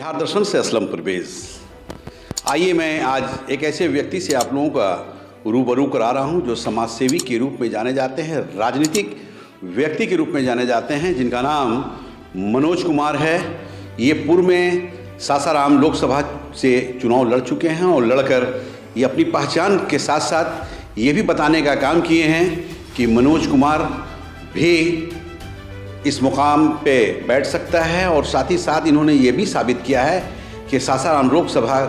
बिहार दर्शन से असलम परवेज। आइए मैं आज एक ऐसे व्यक्ति से आप लोगों का रूबरू करा रहा हूं जो समाज सेवी के रूप में जाने जाते हैं, राजनीतिक व्यक्ति के रूप में जाने जाते हैं, जिनका नाम मनोज कुमार है। ये पूर्व में सासाराम लोकसभा से चुनाव लड़ चुके हैं और लड़कर ये अपनी पहचान के साथ साथ ये भी बताने का काम किए हैं कि मनोज कुमार भी इस मुकाम पे बैठ सकता है। और साथ ही साथ इन्होंने ये भी साबित किया है कि सासाराम लोकसभा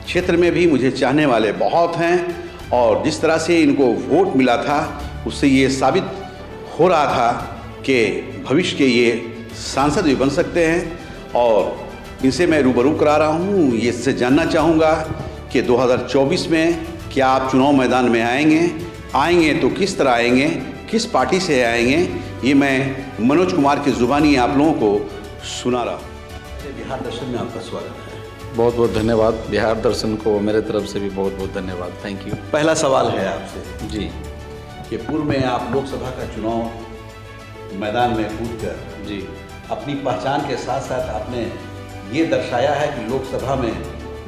क्षेत्र में भी मुझे चाहने वाले बहुत हैं और जिस तरह से इनको वोट मिला था उससे ये साबित हो रहा था कि भविष्य के ये सांसद भी बन सकते हैं। और इनसे मैं रूबरू करा रहा हूँ। ये इससे जानना चाहूँगा कि 2024 में क्या आप चुनाव मैदान में आएंगे तो किस तरह आएंगे, किस पार्टी से आएंगे, ये मैं मनोज कुमार की ज़ुबानी आप लोगों को सुना रहा हूँ। बिहार दर्शन में आपका स्वागत है। बहुत बहुत धन्यवाद। बिहार दर्शन को मेरे तरफ से भी बहुत बहुत धन्यवाद। Thank you. पहला सवाल है आपसे जी कि पूर्व में आप लोकसभा का चुनाव मैदान में कूदकर जी अपनी पहचान के साथ साथ आपने ये दर्शाया है कि लोकसभा में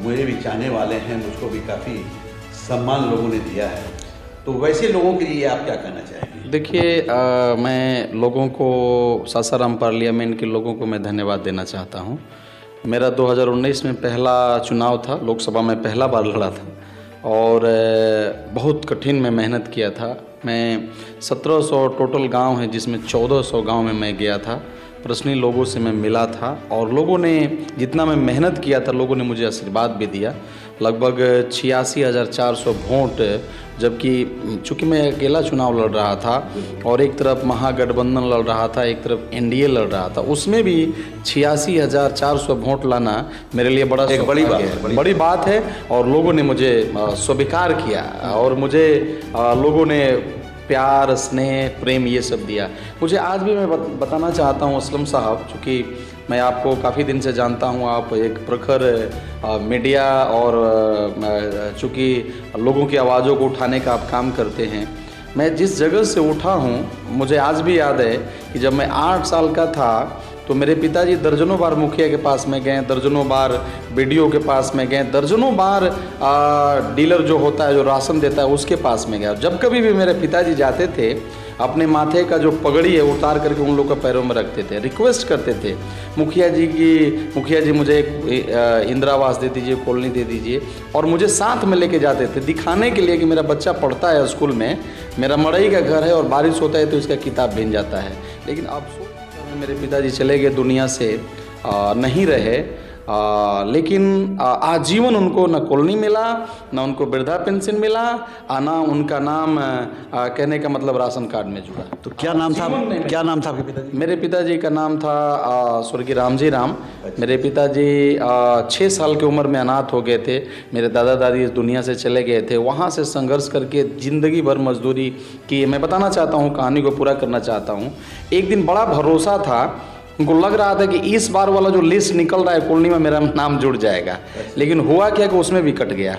मुझे भी चाहने वाले हैं, मुझको भी काफ़ी सम्मान लोगों ने दिया है, तो वैसे लोगों के लिए आप क्या कहना चाहेंगे? देखिए, मैं लोगों को, सासाराम पार्लियामेंट के लोगों को मैं धन्यवाद देना चाहता हूँ। मेरा 2019 में पहला चुनाव था, लोकसभा में पहला बार लड़ा था और बहुत कठिन में मेहनत किया था। मैं 1700 टोटल गांव हैं जिसमें 1400 गांव में मैं गया था, पर्सनली लोगों से मैं मिला था और लोगों ने जितना मैं मेहनत किया था लोगों ने मुझे आशीर्वाद भी दिया। लगभग 86,400 वोट, जबकि चूँकि मैं अकेला चुनाव लड़ रहा था और एक तरफ महागठबंधन लड़ रहा था, एक तरफ एनडीए लड़ रहा था, उसमें भी 86,400 वोट लाना मेरे लिए एक बड़ी बात है और लोगों ने मुझे स्वीकार किया और मुझे लोगों ने प्यार, स्नेह, प्रेम ये सब दिया। मुझे आज भी मैं बताना चाहता हूँ असलम साहब, चूँकि मैं आपको काफ़ी दिन से जानता हूँ, आप एक प्रखर मीडिया और चूँकि लोगों की आवाज़ों को उठाने का आप काम करते हैं। मैं जिस जगह से उठा हूँ मुझे आज भी याद है कि जब मैं 8 साल का था तो मेरे पिताजी दर्जनों बार मुखिया के पास में गए, दर्जनों बार बीडीओ के पास में गए, दर्जनों बार डीलर जो होता है, जो राशन देता है, उसके पास में गया। जब कभी भी मेरे पिताजी जाते थे अपने माथे का जो पगड़ी है उतार करके उन लोग के पैरों में रखते थे, रिक्वेस्ट करते थे मुखिया जी मुझे एक इंदिरा आवास दे दीजिए, कॉलोनी दे दीजिए, और मुझे साथ में लेके जाते थे दिखाने के लिए कि मेरा बच्चा पढ़ता है स्कूल में, मेरा मड़ई का घर है और बारिश होता है तो इसका किताब भिन जाता है। लेकिन अब मेरे पिताजी चले गए, दुनिया से नहीं रहे, लेकिन आजीवन उनको न कॉलोनी मिला, न उनको वृद्धा पेंशन मिला, ना उनका नाम कहने का मतलब राशन कार्ड में जुड़ा। तो क्या नाम था आपके पिताजी? मेरे पिताजी का नाम था स्वर्गीय रामजी राम। मेरे पिताजी 6 साल की उम्र में अनाथ हो गए थे। मेरे दादा दादी इस दुनिया से चले गए थे। वहाँ से संघर्ष करके ज़िंदगी भर मजदूरी की। मैं बताना चाहता हूँ, कहानी को पूरा करना चाहता हूँ। एक दिन बड़ा भरोसा था, उनको लग रहा था कि इस बार वाला जो लिस्ट निकल रहा है कॉलोनी में मेरा नाम जुड़ जाएगा, लेकिन हुआ क्या कि उसमें भी कट गया।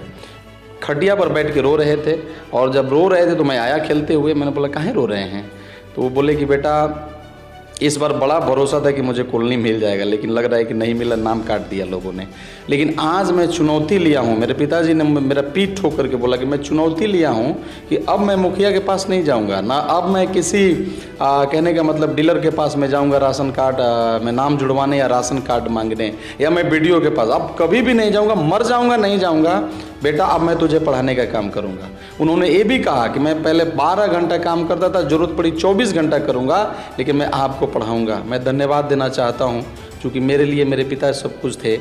खटिया पर बैठ के रो रहे थे और जब रो रहे थे तो मैं आया खेलते हुए। मैंने बोला काहे रो रहे हैं? तो वो बोले कि बेटा इस बार बड़ा भरोसा था कि मुझे कॉलोनी मिल जाएगा, लेकिन लग रहा है कि नहीं मिला, नाम काट दिया लोगों ने। लेकिन आज मैं चुनौती लिया हूँ, मेरे पिताजी ने मेरा पीठ ठोक करके बोला कि मैं चुनौती लिया हूँ कि अब मैं मुखिया के पास नहीं जाऊँगा, ना अब मैं किसी कहने का मतलब डीलर के पास में जाऊँगा राशन कार्ड में नाम जुड़वाने या राशन कार्ड मांगने, या मैं बीडीओ के पास अब कभी भी नहीं जाऊँगा। मर जाऊँगा नहीं जाऊँगा बेटा, अब मैं तुझे पढ़ाने का काम करूँगा। उन्होंने ये भी कहा कि मैं पहले 12 घंटा काम करता था, ज़रूरत पड़ी 24 घंटा करूँगा, लेकिन मैं आपको पढ़ाऊँगा। मैं धन्यवाद देना चाहता हूँ क्योंकि मेरे लिए मेरे पिता सब कुछ थे।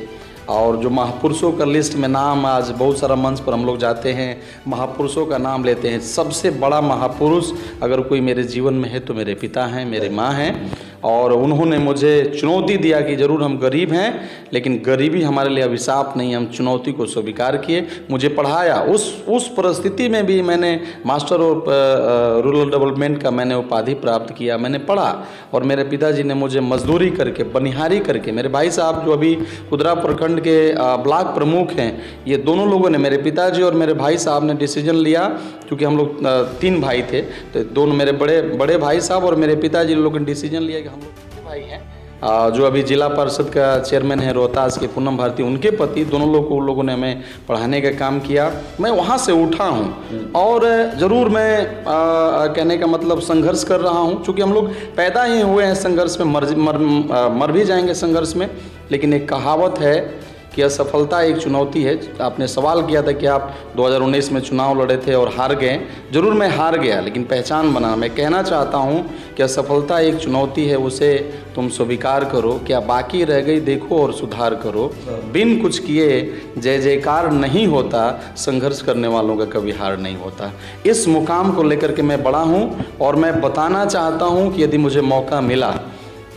और जो महापुरुषों का लिस्ट में नाम, आज बहुत सारा मंच पर हम लोग जाते हैं, महापुरुषों का नाम लेते हैं। सबसे बड़ा महापुरुष अगर कोई मेरे जीवन में है तो मेरे पिता हैं, मेरे माँ हैं। और उन्होंने मुझे चुनौती दिया कि ज़रूर हम गरीब हैं, लेकिन गरीबी हमारे लिए अभिशाप नहीं। हम चुनौती को स्वीकार किए, मुझे पढ़ाया। उस परिस्थिति में भी मैंने मास्टर ऑफ रूरल डेवलपमेंट का मैंने उपाधि प्राप्त किया। मैंने पढ़ा और मेरे पिताजी ने मुझे मजदूरी करके, बनिहारी करके, मेरे भाई साहब जो अभी खुदरा प्रखंड के ब्लॉक प्रमुख हैं, ये दोनों लोगों ने, मेरे पिताजी और मेरे भाई साहब ने डिसीजन लिया, क्योंकि हम लोग 3 भाई थे, तो दोनों मेरे बड़े भाई साहब और मेरे पिताजी लोगों ने डिसीजन लिया कि हम लोग भाई हैं जो अभी जिला परिषद का चेयरमैन है रोहतास के पूनम भारती, उनके पति, दोनों लोगों ने हमें पढ़ाने का काम किया। मैं वहाँ से उठा हूँ और ज़रूर मैं कहने का मतलब संघर्ष कर रहा हूँ, क्योंकि हम लोग पैदा ही हुए हैं संघर्ष में, मर भी जाएंगे संघर्ष में। लेकिन एक कहावत है कि असफलता एक चुनौती है। आपने सवाल किया था कि आप 2019 में चुनाव लड़े थे और हार गए। जरूर मैं हार गया, लेकिन पहचान बना। मैं कहना चाहता हूँ कि असफलता एक चुनौती है, उसे तुम स्वीकार करो। क्या बाकी रह गई देखो और सुधार करो। बिन कुछ किए जय जयकार नहीं होता, संघर्ष करने वालों का कभी हार नहीं होता। इस मुकाम को लेकर के मैं बड़ा हूँ और मैं बताना चाहता हूँ कि यदि मुझे मौका मिला,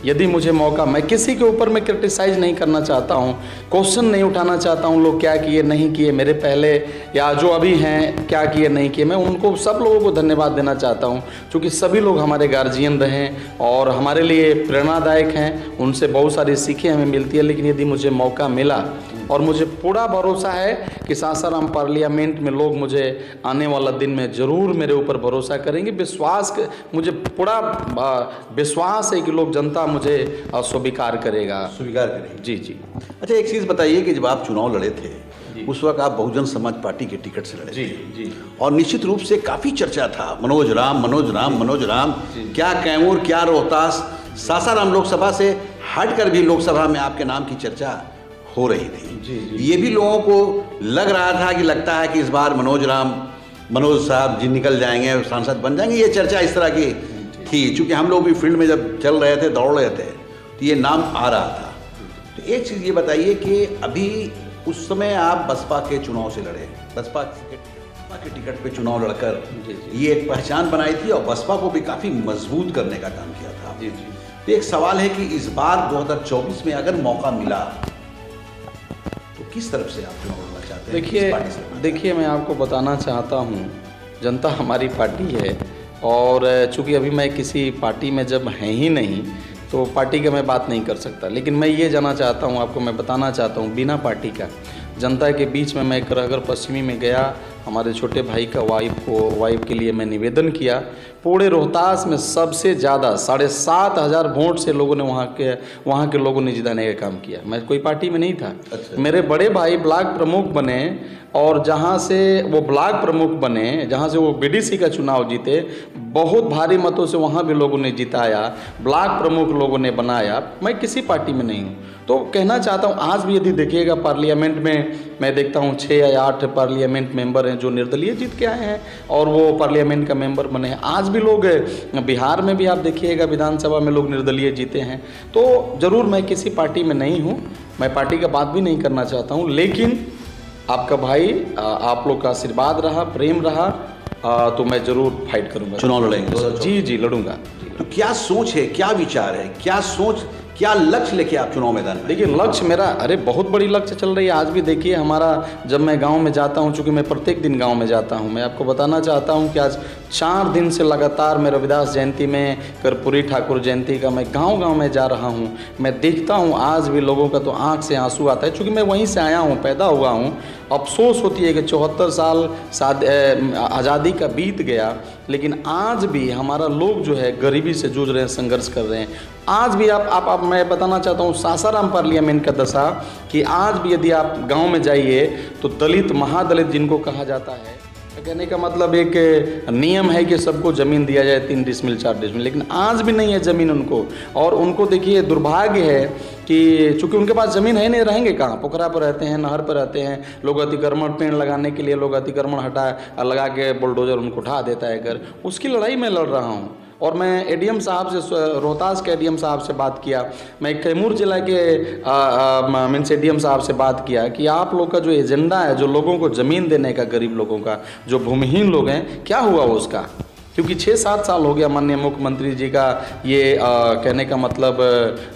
मैं किसी के ऊपर मैं क्रिटिसाइज नहीं करना चाहता हूँ, क्वेश्चन नहीं उठाना चाहता हूँ लोग क्या किए नहीं किए, मेरे पहले या जो अभी हैं क्या किए नहीं किए। मैं उनको सब लोगों को धन्यवाद देना चाहता हूँ, क्योंकि सभी लोग हमारे गार्जियन रहे और हमारे लिए प्रेरणादायक हैं। उनसे बहुत सारी सीखें हमें मिलती है। लेकिन यदि मुझे मौका मिला, और मुझे पूरा भरोसा है कि सासाराम पार्लियामेंट में लोग मुझे आने वाला दिन में ज़रूर मेरे ऊपर भरोसा करेंगे। मुझे पूरा विश्वास है कि लोग, जनता मुझे स्वीकार करेगी। जी जी। अच्छा, एक चीज़ बताइए कि जब आप चुनाव लड़े थे उस वक्त आप बहुजन समाज पार्टी के टिकट से लड़े जी थे। जी। और निश्चित रूप से काफ़ी चर्चा था, मनोज राम, क्या कैमूर, क्या रोहतास, सासाराम लोकसभा से हटकर भी लोकसभा में आपके नाम की चर्चा हो रही थी। ये भी लोगों को लग रहा था कि लगता है कि इस बार मनोज साहब जी निकल जाएंगे और सांसद बन जाएंगे। ये चर्चा इस तरह की थी, चूँकि हम लोग भी फील्ड में जब चल रहे थे, दौड़ रहे थे, तो ये नाम आ रहा था। तो एक चीज़ ये बताइए कि अभी उस समय आप बसपा के चुनाव से लड़े, बसपा के टिकट पे चुनाव लड़कर ये एक पहचान बनाई थी और बसपा को भी काफ़ी मजबूत करने का काम किया था। तो एक सवाल है कि इस बार 2024 में अगर मौका मिला तो किस तरफ से आप चुनाव लड़ना चाहते हैं? देखिए, मैं आपको बताना चाहता हूँ, जनता हमारी पार्टी है और चूँकि अभी मैं किसी पार्टी में जब है ही नहीं, तो पार्टी का मैं बात नहीं कर सकता। लेकिन मैं ये जानना चाहता हूँ, आपको मैं बताना चाहता हूँ, बिना पार्टी का जनता के बीच में मैं करहगर पश्चिमी में गया। हमारे छोटे भाई का वाइफ के लिए मैं निवेदन किया। पूरे रोहतास में सबसे ज़्यादा 7,500 वोट से लोगों ने वहाँ के लोगों ने जिताने का काम किया। मैं कोई पार्टी में नहीं था। अच्छा। मेरे बड़े भाई ब्लॉक प्रमुख बने और जहाँ से वो ब्लॉक प्रमुख बने, जहाँ से वो बीडीसी का चुनाव जीते, बहुत भारी मतों से वहाँ भी लोगों ने जिताया, ब्लॉक प्रमुख लोगों ने बनाया। मैं किसी पार्टी में नहीं हूँ। तो कहना चाहता हूँ, आज भी यदि देखिएगा पार्लियामेंट में मैं देखता हूँ 6 या 8 पार्लियामेंट मेंबर हैं जो निर्दलीय जीत के आए हैं और वो पार्लियामेंट का मेंबर बने हैं। आज भी लोग, बिहार में भी आप देखिएगा विधानसभा में लोग निर्दलीय जीते हैं। तो ज़रूर मैं किसी पार्टी में नहीं हूँ, मैं पार्टी का बात भी नहीं करना चाहता हूँ। लेकिन आपका भाई, आप लोग का आशीर्वाद रहा, प्रेम रहा, तो मैं ज़रूर फाइट करूँगा। चुनाव लड़ेंगे? जी लड़ूंगा। तो क्या सोच है, क्या विचार है, क्या लक्ष्य लेके आप चुनाव मैदान में? देखिए, लक्ष्य मेरा, बहुत बड़ी लक्ष्य चल रही है। आज भी देखिए हमारा, जब मैं गांव में जाता हूं, चूँकि मैं प्रत्येक दिन गांव में जाता हूं, मैं आपको बताना चाहता हूं कि आज 4 दिन से लगातार मैं रविदास जयंती में, कर्पूरी ठाकुर जयंती का मैं गांव में जा रहा हूं। मैं देखता हूं आज भी लोगों का तो आँख से आंसू आता है, चूँकि मैं वहीं से आया हूँ, पैदा हुआ हूँ। अफसोस होती है कि 74 साल आज़ादी का बीत गया, लेकिन आज भी हमारा लोग जो है गरीबी से जूझ रहे हैं, संघर्ष कर रहे हैं। आज भी आप मैं बताना चाहता हूँ सासाराम पार्लियामेंट का दशा, कि आज भी यदि आप गांव में जाइए तो दलित, महादलित जिनको कहा जाता है, कहने का मतलब एक नियम है कि सबको ज़मीन दिया जाए 3 डिसमिल 4 डिसमिल, लेकिन आज भी नहीं है ज़मीन उनको। और उनको देखिए दुर्भाग्य है कि चूँकि उनके पास ज़मीन है नहीं, रहेंगे कहाँ? पोखरा पर रहते हैं, नहर पर रहते हैं। लोग अतिक्रमण, पेड़ लगाने के लिए लोग अतिक्रमण लगा के बुलडोजर उनको उठा देता है घर। उसकी लड़ाई मैं लड़ रहा हूँ। और मैं एडीएम साहब से, रोहतास के एडीएम साहब से बात किया, मैं कैमूर जिला के मीन्स एडीएम साहब से बात किया कि आप लोग का जो एजेंडा है, जो लोगों को ज़मीन देने का, गरीब लोगों का, जो भूमिहीन लोग हैं, क्या हुआ उसका? क्योंकि 6-7 साल हो गया माननीय मुख्यमंत्री जी का ये कहने का मतलब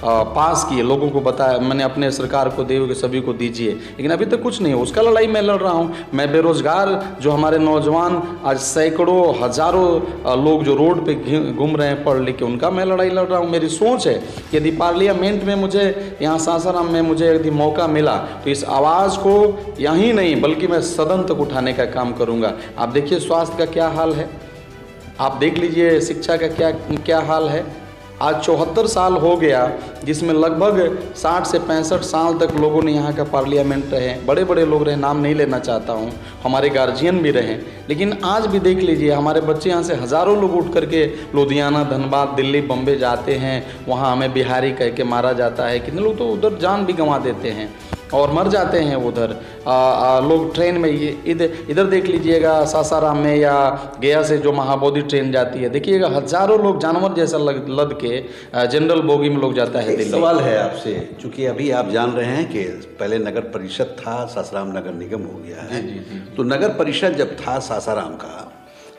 पास किए, लोगों को बताया, मैंने अपने सरकार को दे कि सभी को दीजिए, लेकिन अभी तक कुछ नहीं है। उसका लड़ाई मैं लड़ रहा हूँ। मैं बेरोजगार जो हमारे नौजवान, आज सैकड़ों हजारों लोग जो रोड पे घूम रहे हैं पढ़ लिख के, उनका मैं लड़ाई लड़ रहा हूँ। मेरी सोच है कि यदि पार्लियामेंट में मुझे, यहाँ सासाराम में मुझे यदि मौका मिला तो इस आवाज़ को यहीं नहीं बल्कि मैं सदन तक उठाने का काम करूँगा। आप देखिए स्वास्थ्य का क्या हाल है, आप देख लीजिए शिक्षा का क्या हाल है, आज 74 साल हो गया, जिसमें लगभग 60 से 65 साल तक लोगों ने यहाँ का पार्लियामेंट रहे, बड़े बड़े लोग रहे, नाम नहीं लेना चाहता हूँ, हमारे गार्जियन भी रहे। लेकिन आज भी देख लीजिए, हमारे बच्चे यहाँ से हज़ारों लोग उठ करके लुधियाना, धनबाद, दिल्ली, बम्बे जाते हैं, वहाँ हमें बिहारी कह के मारा जाता है। कितने लोग तो उधर जान भी गंवा देते हैं और मर जाते हैं उधर। लोग ट्रेन में ये इधर देख लीजिएगा, सासाराम में या गया से जो महाबोधि ट्रेन जाती है, देखिएगा हज़ारों लोग जानवर जैसा लद के जनरल बोगी में लोग जाता है दिल्ली। सवाल है आपसे, चूंकि अभी आप जान रहे हैं कि पहले नगर परिषद था, सासाराम नगर निगम हो गया है। तो नगर परिषद जब था सासाराम का,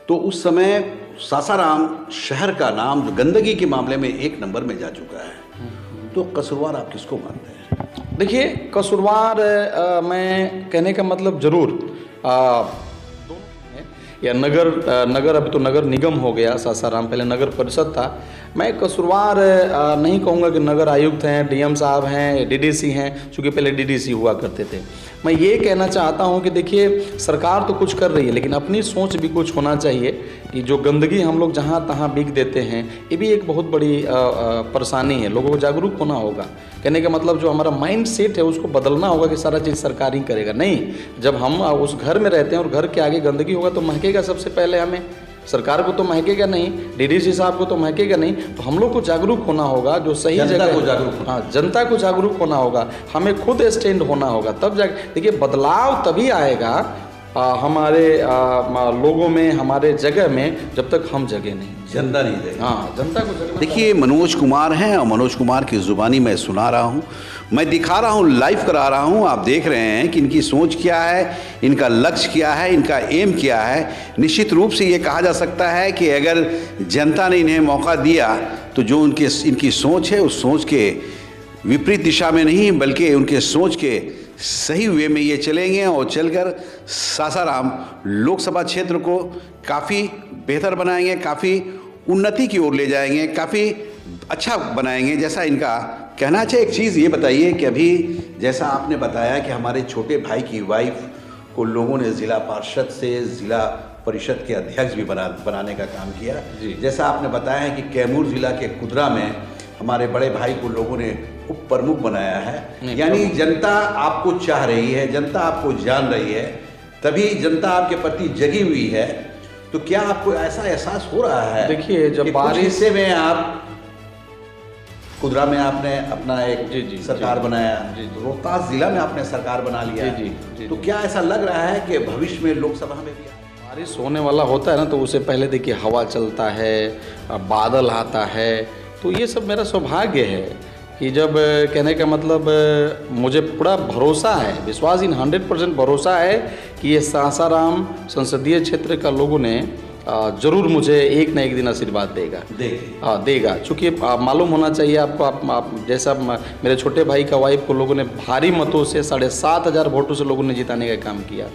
तो उस समय सासाराम शहर का नाम जो गंदगी के मामले में 1 नंबर में जा चुका है। तो कसूरवार आप किसको मानते हैं? देखिए, कसूरवार मैं कहने का मतलब जरूर दोनों हैं, या नगर अभी तो नगर निगम हो गया सासाराम, पहले नगर परिषद था। मैं कसूरवार नहीं कहूँगा कि नगर आयुक्त हैं, डीएम साहब हैं, डीडीसी हैं, चूँकि पहले डीडीसी हुआ करते थे। मैं ये कहना चाहता हूँ कि देखिए, सरकार तो कुछ कर रही है, लेकिन अपनी सोच भी कुछ होना चाहिए कि जो गंदगी हम लोग जहाँ तहाँ बिक देते हैं, ये भी एक बहुत बड़ी परेशानी है। लोगों को जागरूक होना होगा। कहने का मतलब जो हमारा माइंड सेट है उसको बदलना होगा कि सारा चीज़ सरकार ही करेगा। नहीं, जब हम उस घर में रहते हैं और घर के आगे गंदगी होगा तो महकेगा सबसे पहले हमें। सरकार को तो महकेगा नहीं, डीडीसी साहब को तो महकेगा नहीं, तो हम लोग को जागरूक होना होगा। जो सही जगह को जागरूक, हाँ, जनता को जागरूक होना होगा, हमें खुद स्टैंड होना होगा, तब जाके देखिए बदलाव तभी आएगा हमारे लोगों में, हमारे जगह में, जब तक हम जगह नहीं, जनता नहीं देगा। हाँ, जनता को जगह। देखिए, मनोज कुमार हैं और मनोज कुमार की ज़ुबानी मैं सुना रहा हूँ, मैं दिखा रहा हूँ, लाइव करा रहा हूँ। आप देख रहे हैं कि इनकी सोच क्या है, इनका लक्ष्य क्या है, इनका एम क्या है। निश्चित रूप से ये कहा जा सकता है कि अगर जनता ने इन्हें मौका दिया तो जो इनकी सोच है, उस सोच के विपरीत दिशा में नहीं, बल्कि उनके सोच के सही वे में ये चलेंगे और चलकर सासाराम लोकसभा क्षेत्र को काफ़ी बेहतर बनाएंगे, काफ़ी उन्नति की ओर ले जाएंगे, काफ़ी अच्छा बनाएंगे, जैसा इनका कहना है। एक चीज़ ये बताइए कि अभी जैसा आपने बताया कि हमारे छोटे भाई की वाइफ को लोगों ने ज़िला पार्षद से ज़िला परिषद के अध्यक्ष भी बनाने का काम किया। जैसा आपने बताया है कि कैमूर ज़िला के कुदरा में हमारे बड़े भाई को लोगों ने उप प्रमुख बनाया है। यानी जनता आपको चाह रही है, जनता आपको जान रही है, तभी जनता आपके प्रति जगी हुई है। तो क्या आपको ऐसा एहसास हो रहा है? देखिए, जब बारिश हिस्से में आप कुदरा में आपने अपना एक सरकार बनाया, रोहतास जिला में आपने सरकार बना लिया, तो क्या ऐसा लग रहा है कि भविष्य में लोकसभा में भी बारिश होने वाला होता है ना, तो उससे पहले देखिए हवा चलता है, बादल आता है, तो ये सब मेरा सौभाग्य है कि जब कहने का मतलब मुझे पूरा भरोसा है, विश्वास इन 100% भरोसा है कि ये सासाराम संसदीय क्षेत्र का लोगों ने जरूर मुझे एक न एक दिन आशीर्वाद देगा। चूँकि मालूम होना चाहिए आपको, आप जैसा मेरे छोटे भाई का वाइफ को लोगों ने भारी मतों से 7,500 वोटों से लोगों ने जिताने का काम किया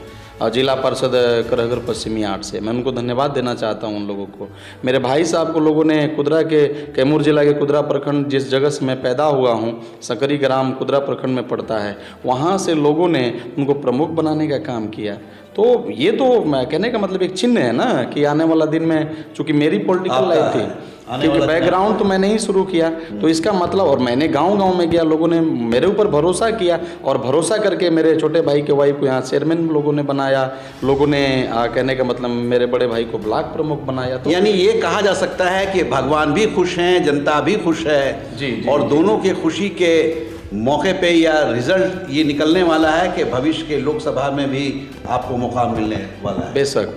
जिला परिषद करहगर पश्चिमी 8 से। मैं उनको धन्यवाद देना चाहता हूं उन लोगों को। मेरे भाई साहब को लोगों ने कुदरा के, कैमूर जिला के कुदरा प्रखंड, जिस जगह से मैं पैदा हुआ हूं, सकरी ग्राम कुदरा प्रखंड में पड़ता है, वहां से लोगों ने उनको प्रमुख बनाने का काम किया। तो ये तो मैं कहने का मतलब एक चिन्ह है ना कि आने वाला दिन में, चूँकि मेरी पॉलिटिकल लाइफ थी, क्योंकि बैकग्राउंड तो मैंने ही शुरू किया, तो इसका मतलब, और मैंने गांव-गांव में गया, लोगों ने मेरे ऊपर भरोसा किया और भरोसा करके मेरे छोटे भाई के वाइफ को यहाँ चेयरमैन लोगों ने बनाया, लोगों ने कहने का मतलब मेरे बड़े भाई को ब्लॉक प्रमुख बनाया। तो यानी ये कहा जा सकता है कि भगवान भी खुश हैं, जनता भी खुश है, जी, और दोनों के खुशी के मौके पे या रिजल्ट ये निकलने वाला है कि भविष्य के लोकसभा में भी आपको मौका मिलने वाला है। बेशक,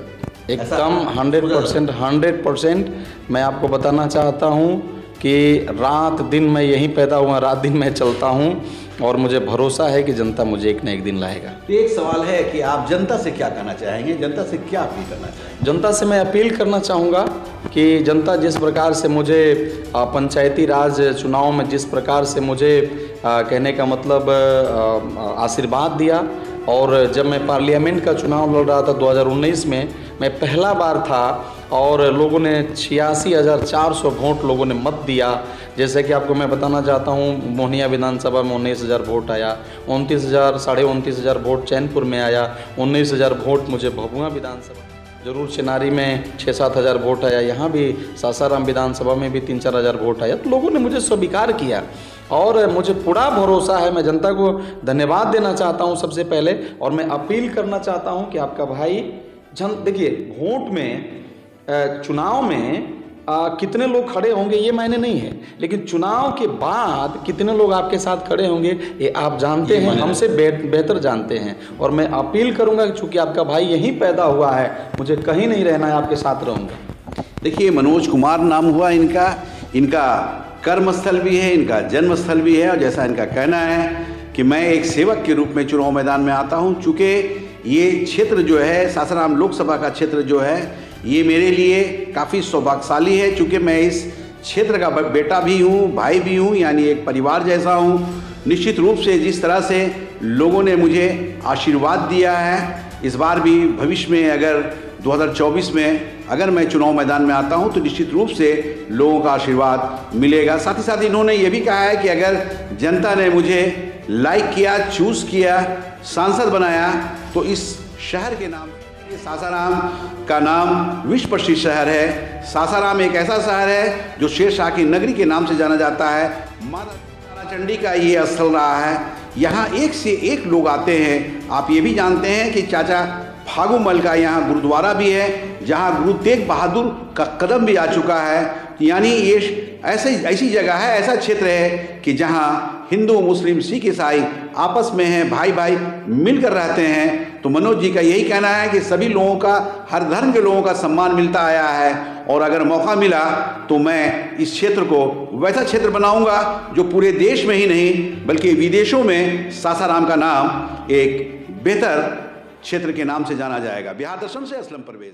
एकदम 100% मैं आपको बताना चाहता हूँ कि रात दिन मैं यहीं पैदा हुआ, रात दिन मैं चलता हूँ और मुझे भरोसा है कि जनता मुझे एक न एक दिन लाएगा। तो एक सवाल है कि आप जनता से क्या कहना चाहेंगे, जनता से क्या अपील करना चाहेंगे? जनता से मैं अपील करना चाहूँगा कि जनता जिस प्रकार से मुझे पंचायती राज चुनाव में जिस प्रकार से मुझे कहने का मतलब आशीर्वाद दिया, और जब मैं पार्लियामेंट का चुनाव लड़ रहा था 2019 में, मैं पहला बार था और लोगों ने 86,400 वोट लोगों ने मत दिया। जैसे कि आपको मैं बताना चाहता हूँ, मोहनिया विधानसभा में 19,000 वोट आया, 29,000 साढ़े 29,000 वोट चैनपुर में आया, 19,000 वोट मुझे भभुआ विधानसभा जरूर चिनारी में 6-7 हज़ार वोट आया, यहाँ भी सासाराम विधानसभा में भी 3-4 हज़ार वोट आया। तो लोगों ने मुझे स्वीकार किया और मुझे पूरा भरोसा है। मैं जनता को धन्यवाद देना चाहता हूँ सबसे पहले, और मैं अपील करना चाहता हूँ कि आपका भाई देखिए, वोट में चुनाव में कितने लोग खड़े होंगे ये मायने नहीं है, लेकिन चुनाव के बाद कितने लोग आपके साथ खड़े होंगे ये आप जानते हैं, हमसे बेहतर जानते हैं। और मैं अपील करूंगा कि चूंकि आपका भाई यहीं पैदा हुआ है, मुझे कहीं नहीं रहना है, आपके साथ रहूंगा। देखिए, मनोज कुमार नाम हुआ इनका कर्मस्थल भी है, इनका जन्मस्थल भी है, और जैसा इनका कहना है कि मैं एक सेवक के रूप में चुनाव मैदान में आता हूं। चूँकि ये क्षेत्र जो है, सासाराम लोकसभा का क्षेत्र जो है, ये मेरे लिए काफ़ी सौभाग्यशाली है, चूँकि मैं इस क्षेत्र का बेटा भी हूँ, भाई भी हूँ, यानी एक परिवार जैसा हूँ। निश्चित रूप से जिस तरह से लोगों ने मुझे आशीर्वाद दिया है, इस बार भी भविष्य में अगर 2024 में अगर मैं चुनाव मैदान में आता हूं तो निश्चित रूप से लोगों का आशीर्वाद मिलेगा। साथ ही साथ इन्होंने ये भी कहा है कि अगर जनता ने मुझे लाइक किया, चूज़ किया, सांसद बनाया, तो इस शहर के नाम, सासाराम का नाम विश्व प्रसिद्ध शहर है। सासाराम एक ऐसा शहर है जो शेरशाह की नगरी के नाम से जाना जाता है। माता ताराचंडी का ये स्थल रहा है। यहाँ एक से एक लोग आते हैं। आप ये भी जानते हैं कि चाचा फागुमल का यहाँ गुरुद्वारा भी है, जहाँ गुरु तेग बहादुर का कदम भी आ चुका है। यानी ये ऐसी जगह है, ऐसा क्षेत्र है कि जहाँ हिंदू, मुस्लिम, सिख, ईसाई आपस में हैं, भाई भाई मिलकर रहते हैं। तो मनोज जी का यही कहना है कि सभी लोगों का, हर धर्म के लोगों का सम्मान मिलता आया है, और अगर मौका मिला तो मैं इस क्षेत्र को वैसा क्षेत्र बनाऊंगा जो पूरे देश में ही नहीं बल्कि विदेशों में सासाराम का नाम एक बेहतर क्षेत्र के नाम से जाना जाएगा। बिहार दर्शन से असलम परवेज।